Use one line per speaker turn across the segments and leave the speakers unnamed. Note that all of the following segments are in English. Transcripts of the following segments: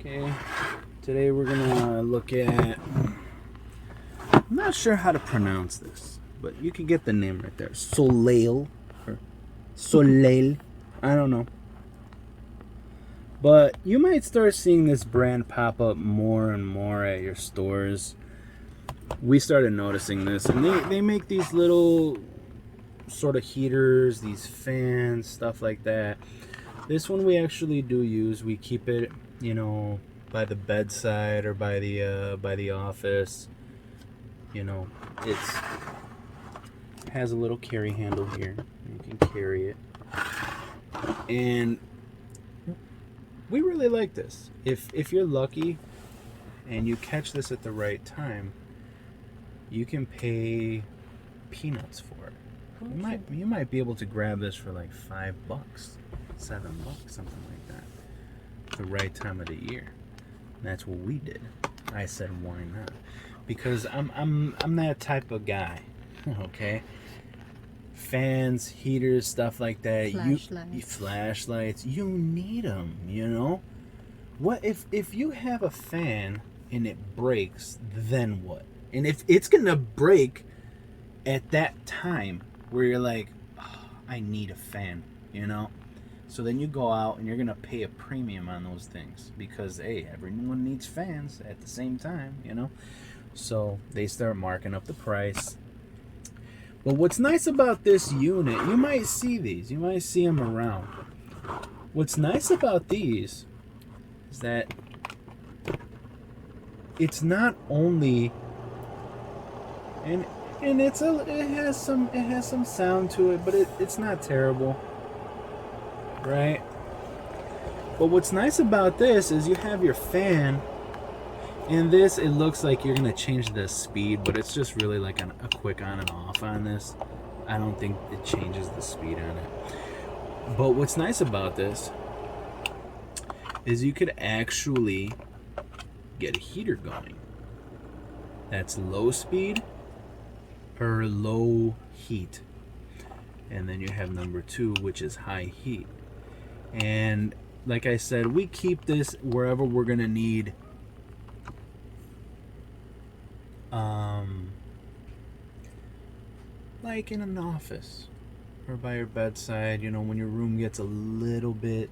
Okay, today we're gonna look at, I'm not sure how to pronounce this, but you can get the name right there. Soleil, or Soleil, I don't know. But you might start seeing this brand pop up more and more at your stores. We started noticing this, and they make these little sort of heaters, these fans, stuff like that. This one we actually do use. We keep it, you know, by the bedside or by the office. You know, it has a little carry handle here. You can carry it, and we really like this. If you're lucky and you catch this at the right time, you can pay peanuts for it. You might be able to grab this for like $5, $7, something like that. The right time of the year. And that's what we did. I said, why not? Because I'm that type of guy. Okay. Fans, heaters, stuff like that. Flashlights. You need them. You know. What if you have a fan and it breaks? Then what? And if it's gonna break at that time where you're like, oh, I need a fan, you know? So then you go out and you're gonna pay a premium on those things because, hey, everyone needs fans at the same time, you know? So they start marking up the price. But what's nice about this unit, you might see these, you might see them around. What's nice about these is that it's not only, and it has some sound to it, but it's not terrible, right? But what's nice about this is you have your fan. In this, it looks like you're gonna change the speed, but it's just really like a quick on and off on this. I don't think it changes the speed on it. But what's nice about this is you could actually get a heater going. That's low speed or low heat. And then you have number 2, which is high heat. And like I said, we keep this wherever we're gonna need like in an office or by your bedside, you know, when your room gets a little bit,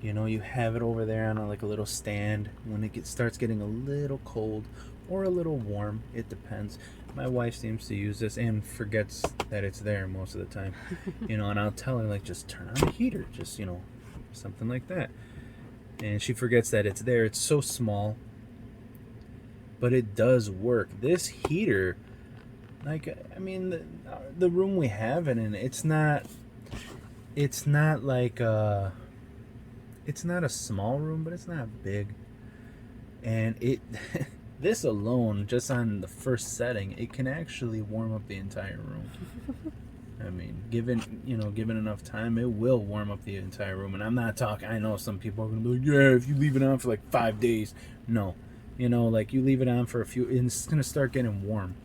you know, you have it over there on like a little stand when it starts getting a little cold or a little warm. It depends. My wife seems to use this and forgets that it's there most of the time. You know, and I'll tell her, like, just turn on the heater, just, you know, something like that. And she forgets that it's there. It's so small, but it does work. This heater, like, I mean, the room we have it in, it's not like it's not a small room, but it's not big. And it this alone, just on the first setting, it can actually warm up the entire room. I mean, given enough time, it will warm up the entire room. And I'm not talking, I know some people are gonna be like, yeah, if you leave it on for like 5 days. No. You know, like, you leave it on for a few, and it's gonna start getting warm.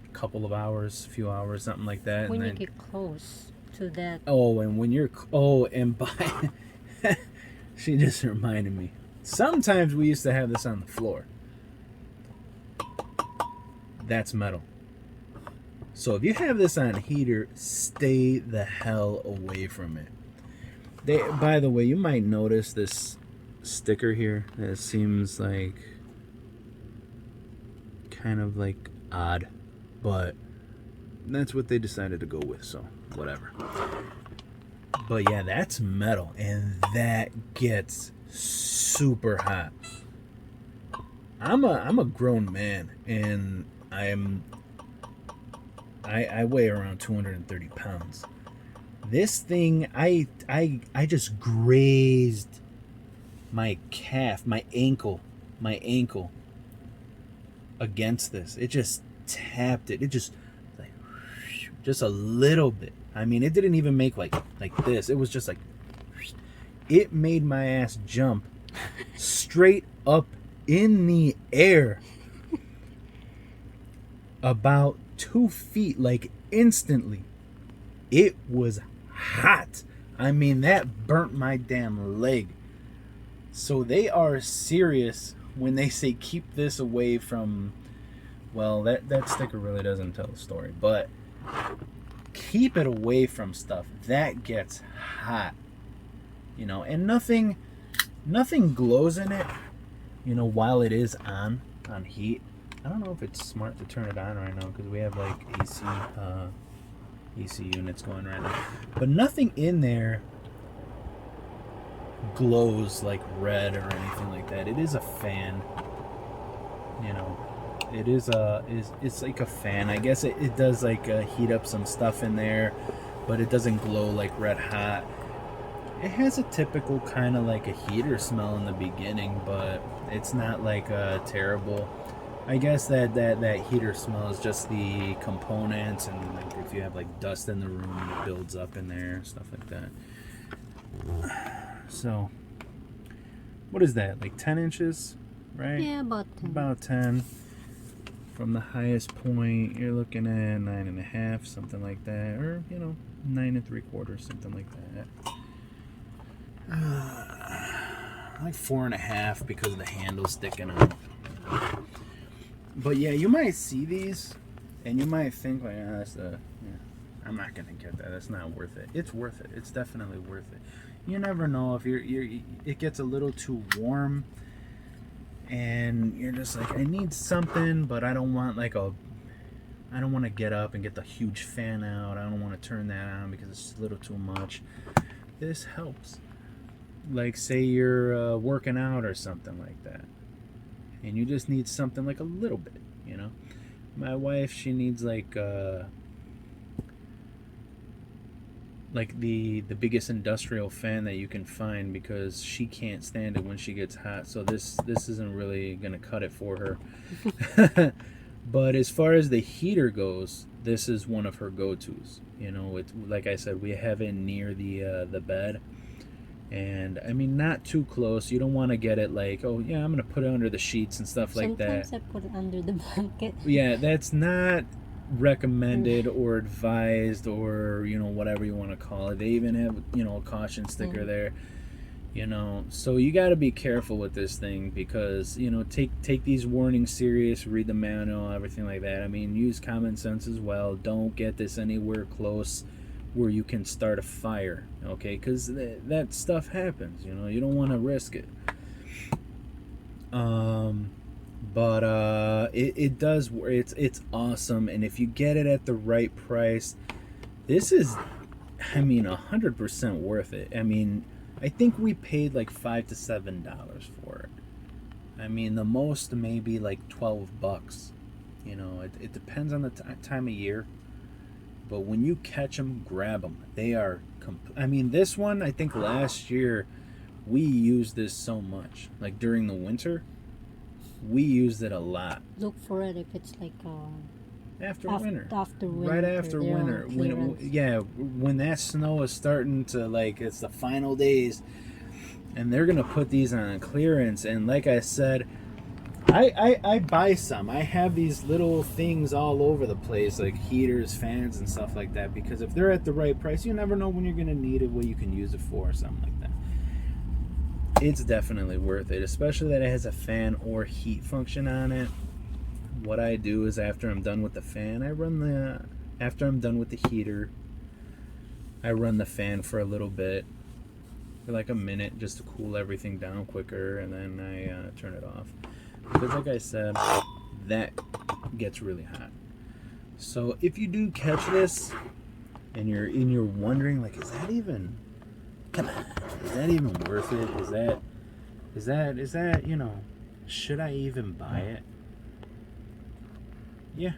A couple of hours, few hours, something like that.
When
and
you get close to that.
Oh, and when you're, and by, she just reminded me. Sometimes we used to have this on the floor. That's metal. So if you have this on a heater, stay the hell away from it. By the way, you might notice this sticker here that seems like kind of like odd, but that's what they decided to go with, so whatever. But yeah, that's metal, and that gets super hot. I'm a grown man, and I weigh around 230 pounds. This thing, I just grazed my calf, my ankle against this. It just tapped it. It just like just a little bit. I mean, it didn't even make like this. It was just like, it made my ass jump straight up in the air about 2 feet, like instantly. It was hot. I mean, that burnt my damn leg. So they are serious when they say keep this away from, well, that sticker really doesn't tell the story, but keep it away from stuff that gets hot, you know, and nothing glows in it, you know, while it is on heat. I don't know if it's smart to turn it on right now because we have like AC units going right now, but nothing in there glows like red or anything like that. It is a fan, you know. It is it's like a fan. I guess it does like heat up some stuff in there, but it doesn't glow like red hot. It has a typical kind of like a heater smell in the beginning, but it's not like terrible. I guess that heater smell is just the components, and like if you have like dust in the room, it builds up in there, stuff like that. So, what is that? Like 10 inches, right?
Yeah, about 10.
About 10. From the highest point, you're looking at 9.5, something like that, or 9 3/4, something like that. Like 4.5 because of the handle sticking out. But yeah, you might see these, and you might think like, I'm not gonna get that. That's not worth it. It's worth it. It's definitely worth it. You never know if it gets a little too warm, and you're just like, I need something, but I don't want I don't want to get up and get the huge fan out. I don't want to turn that on because it's a little too much. This helps. Like say you're working out or something like that, and you just need something like a little bit, My wife, she needs like the biggest industrial fan that you can find because she can't stand it when she gets hot. So this isn't really gonna cut it for her. But as far as the heater goes, this is one of her go-tos. It's like I said, we have it near the bed. And I mean, not too close. You don't want to get it like, oh yeah, I'm gonna put it under the sheets and stuff like that.
Sometimes I put it under the blanket.
Yeah, that's not recommended or advised, or whatever you want to call it. They even have a caution sticker there. So you got to be careful with this thing because take these warnings serious. Read the manual, everything like that. I mean, use common sense as well. Don't get this anywhere close where you can start a fire, okay? Because that stuff happens, you don't want to risk it. But it does. It's awesome, and if you get it at the right price, this is, 100% worth it. I mean, I think we paid like $5 to $7 for it. I mean, the most maybe like $12. It depends on the time of year. But when you catch them, grab them. They are, this one, I think last year, we used this so much. Like during the winter, we used it a lot.
Look for it if it's like
after winter.
After winter.
Right after winter. When that snow is starting to, it's the final days, and they're going to put these on clearance. And like I said, I buy some. I have these little things all over the place, like heaters, fans, and stuff like that, because if they're at the right price, you never know when you're going to need it, what you can use it for, or something like that. It's definitely worth it, especially that it has a fan or heat function on it. What I do is after I'm done with the fan, after I'm done with the heater, I run the fan for a little bit, for like a minute, just to cool everything down quicker, and then I turn it off. Because like I said, that gets really hot. So if you do catch this and you're wondering, like, is that even worth it? Is that should I even buy it? Yeah,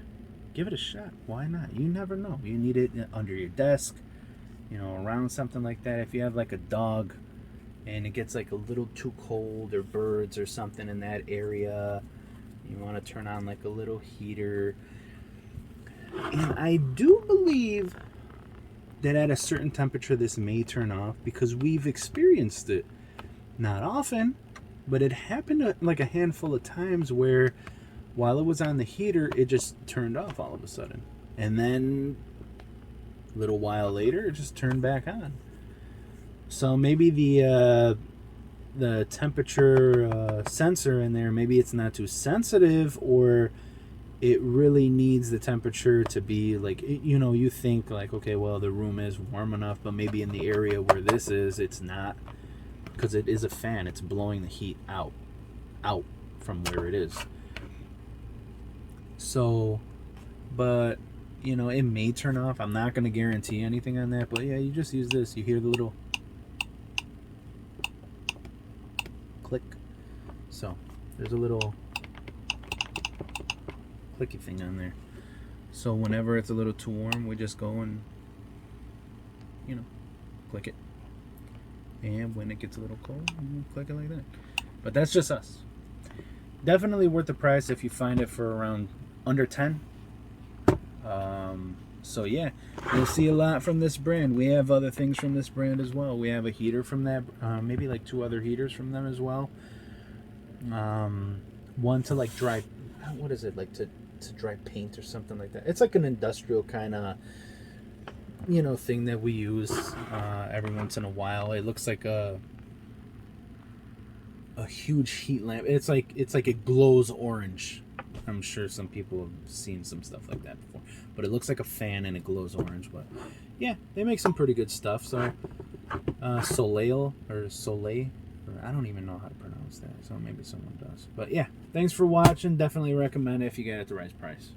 give it a shot. Why not? You never know. You need it under your desk, around something like that. If you have like a dog and it gets like a little too cold, or birds or something in that area, you want to turn on like a little heater. And I do believe that at a certain temperature this may turn off, because we've experienced it. Not often, but it happened like a handful of times where while it was on the heater, it just turned off all of a sudden. And then a little while later, it just turned back on. So maybe the the temperature sensor in there, maybe it's not too sensitive, or it really needs the temperature to be like, you know, you think like, okay, well, the room is warm enough, but maybe in the area where this is, it's not, because it is a fan. It's blowing the heat out from where it is. So, but, you know, it may turn off. I'm not going to guarantee anything on that, but yeah, you just use this. You hear the little click. So, there's a little clicky thing on there. So whenever it's a little too warm, we just go and, you know, click it. And when it gets a little cold, you click it like that. But that's just us. Definitely worth the price if you find it for around under 10. So yeah, you'll see a lot from this brand. We have other things from this brand as well. We have a heater from that, maybe like 2 other heaters from them as well. One to like dry, what is it, like to dry paint or something like that. It's like an industrial kind of, you know, thing that we use every once in a while. It looks like a huge heat lamp. It's like it glows orange. I'm sure some people have seen some stuff like that before, but it looks like a fan and it glows orange. But yeah, they make some pretty good stuff. So Soleil, or I don't even know how to pronounce that, so maybe someone does. But yeah, thanks for watching. Definitely recommend it if you get it at the right price.